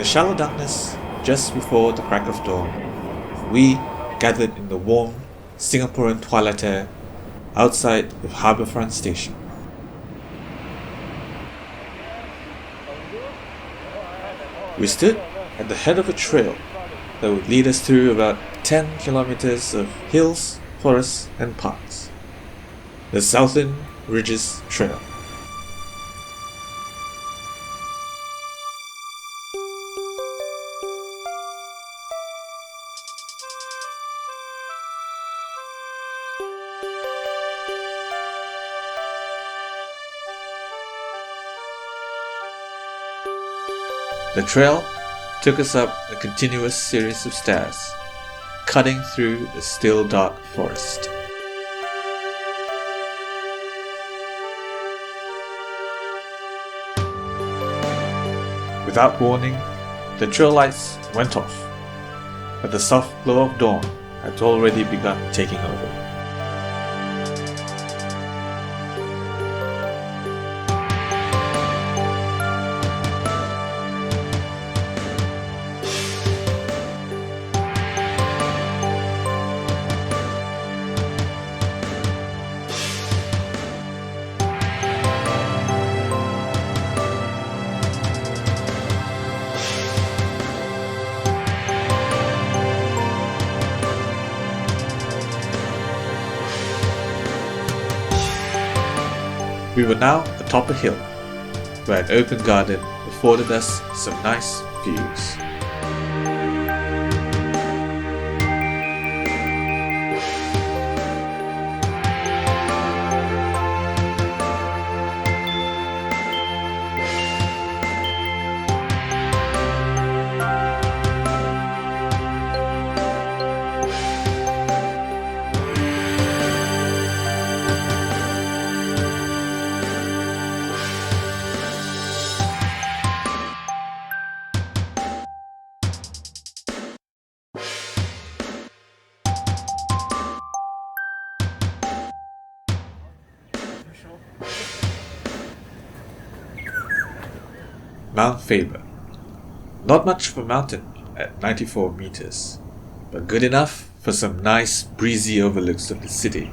shallow darkness just before the crack of dawn, we gathered in the warm Singaporean twilight air outside of Harbourfront Station. We stood at the head of a trail that would lead us through about 10 kilometers of hills, forests and parks. The Southern Ridges Trail. The trail took us up a continuous series of stairs, cutting through the still dark forest. Without warning, the trail lights went off, but the soft glow of dawn had already begun taking over. We were now atop a hill, where an open garden afforded us some nice views. Mount Faber. Not much of a mountain at 94 meters, but good enough for some nice breezy overlooks of the city.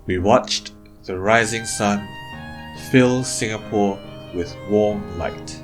We watched the rising sun fill Singapore with warm light.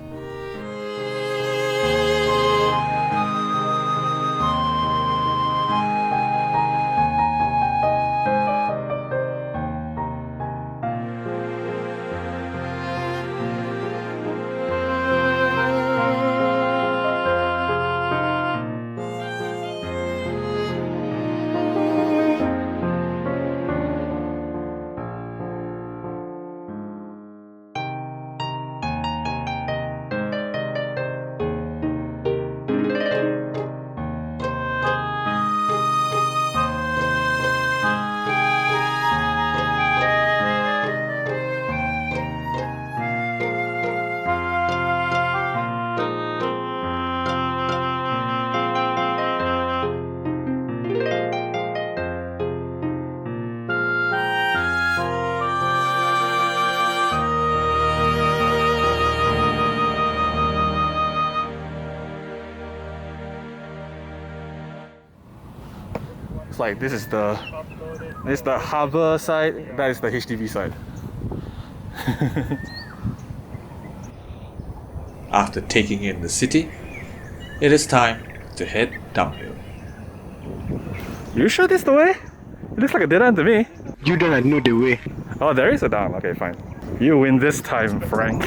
Like this is the harbour side, that is the HDB side. After taking in the city, it is time to head downhill. You sure this is the way? It looks like a dead end to me. You don't know the way. Oh, there is a down. Okay, fine. You win this time, Frank.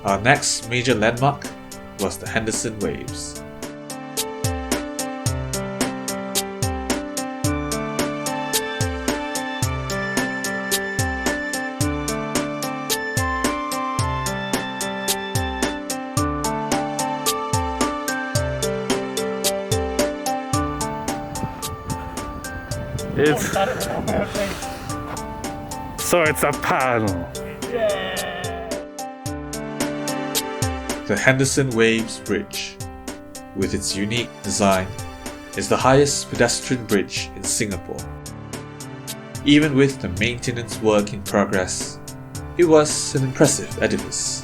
Our next major landmark was the Henderson Waves. It's so it's a panel. The Henderson Waves Bridge, with its unique design, is the highest pedestrian bridge in Singapore. Even with the maintenance work in progress, it was an impressive edifice.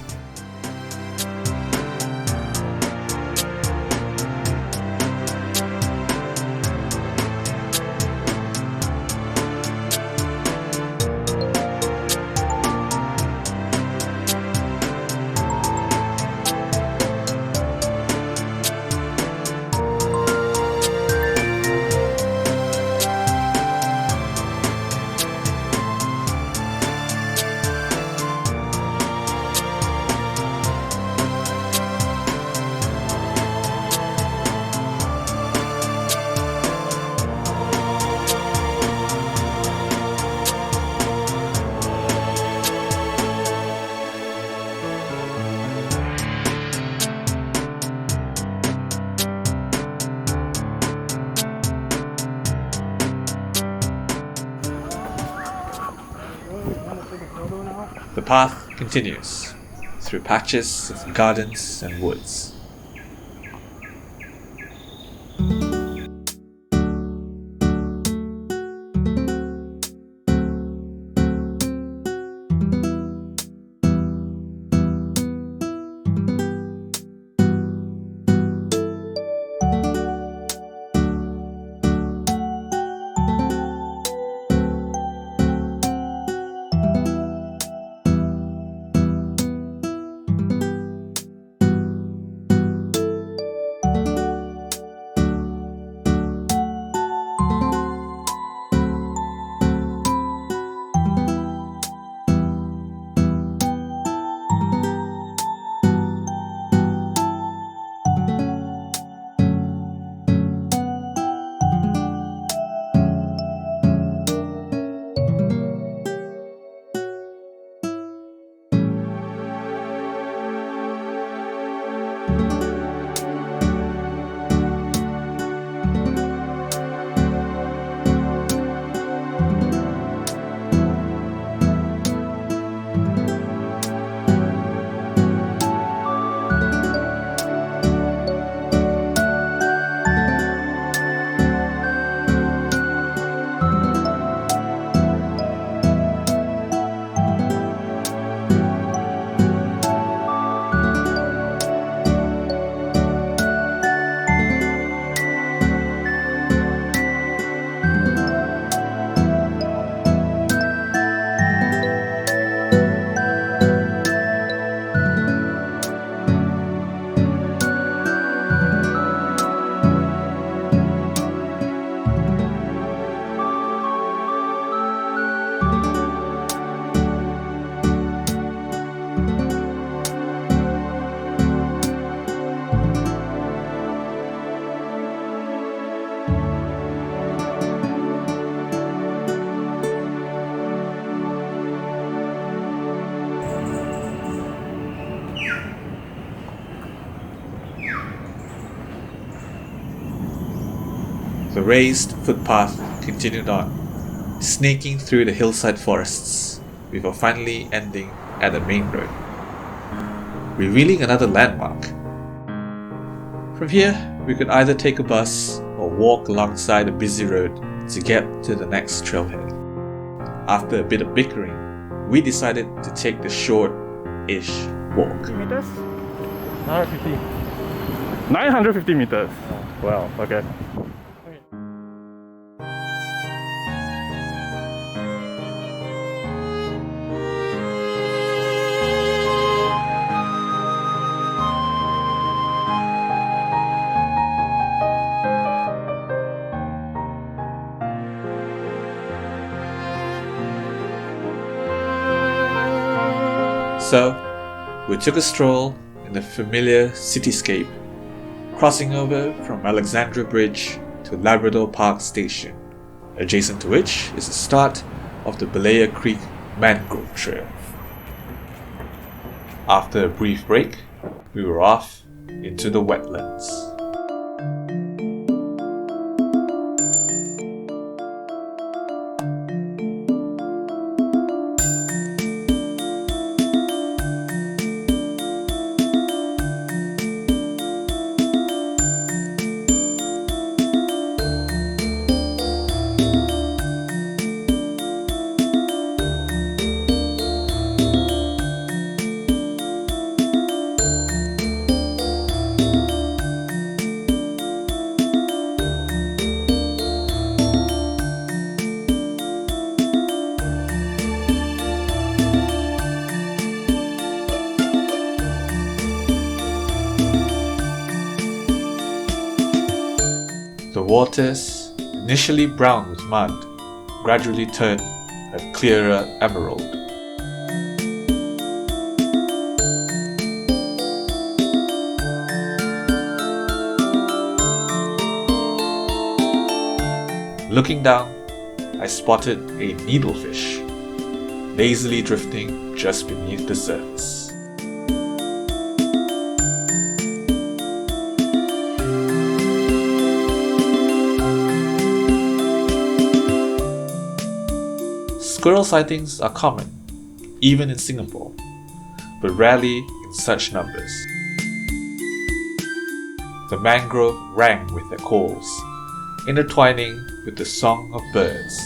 The path continues through patches of gardens and woods. The raised footpath continued on, snaking through the hillside forests, before finally ending at the main road, revealing another landmark. From here, we could either take a bus or walk alongside a busy road to get to the next trailhead. After a bit of bickering, we decided to take the short-ish walk. Meters? 950. 950 meters. Wow, okay. So, we took a stroll in the familiar cityscape, crossing over from Alexandra Bridge to Labrador Park Station, adjacent to which is the start of the Berlayer Creek Mangrove Trail. After a brief break, we were off into the wetlands. The waters, initially brown with mud, gradually turn a clearer emerald. Looking down, I spotted a needlefish, lazily drifting just beneath the surface. Squirrel sightings are common, even in Singapore, but rarely in such numbers. The mangrove rang with their calls, intertwining with the song of birds.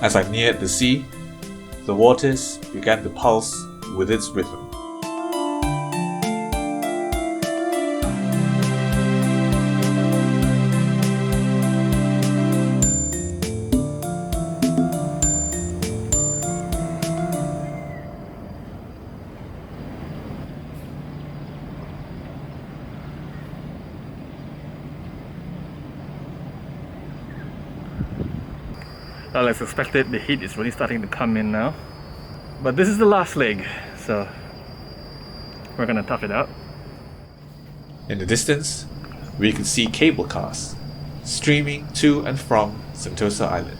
As I neared the sea, the waters began to pulse with its rhythm. Well, as expected, the heat is really starting to come in now. But this is the last leg, so we're gonna tough it out. In the distance, we could see cable cars streaming to and from Sentosa Island.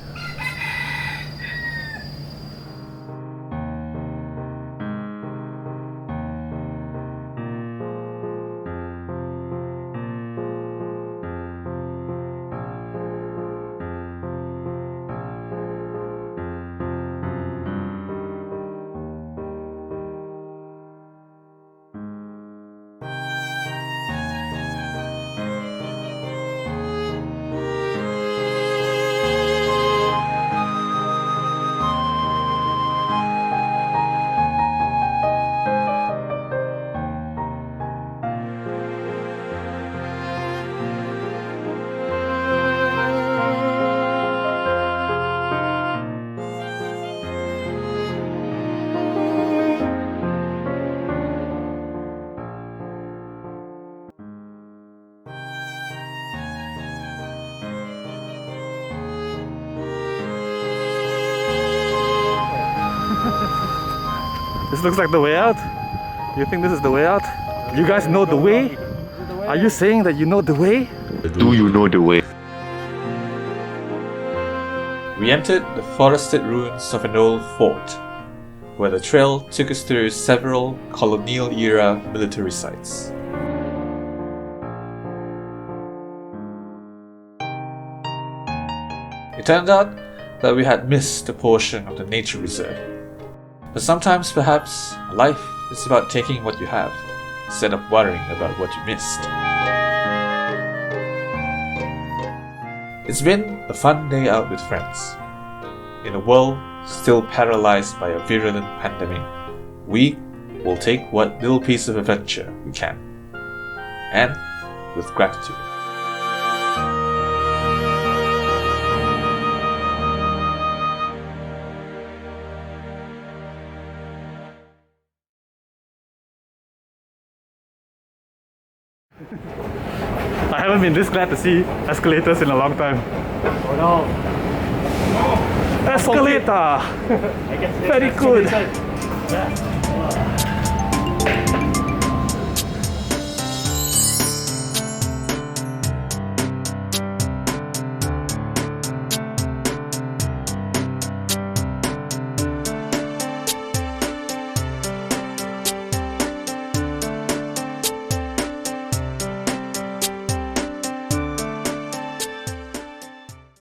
This looks like the way out. Do you think this is the way out? You guys know the way? Are you saying that you know the way? Do you know the way? We entered the forested ruins of an old fort, where the trail took us through several colonial-era military sites. It turned out that we had missed a portion of the nature reserve. But sometimes, perhaps, life is about taking what you have, instead of worrying about what you missed. It's been a fun day out with friends. In a world still paralyzed by a virulent pandemic, we will take what little piece of adventure we can, and with gratitude. I haven't been this glad to see escalators in a long time. Oh no. Escalator! Very good! Yeah.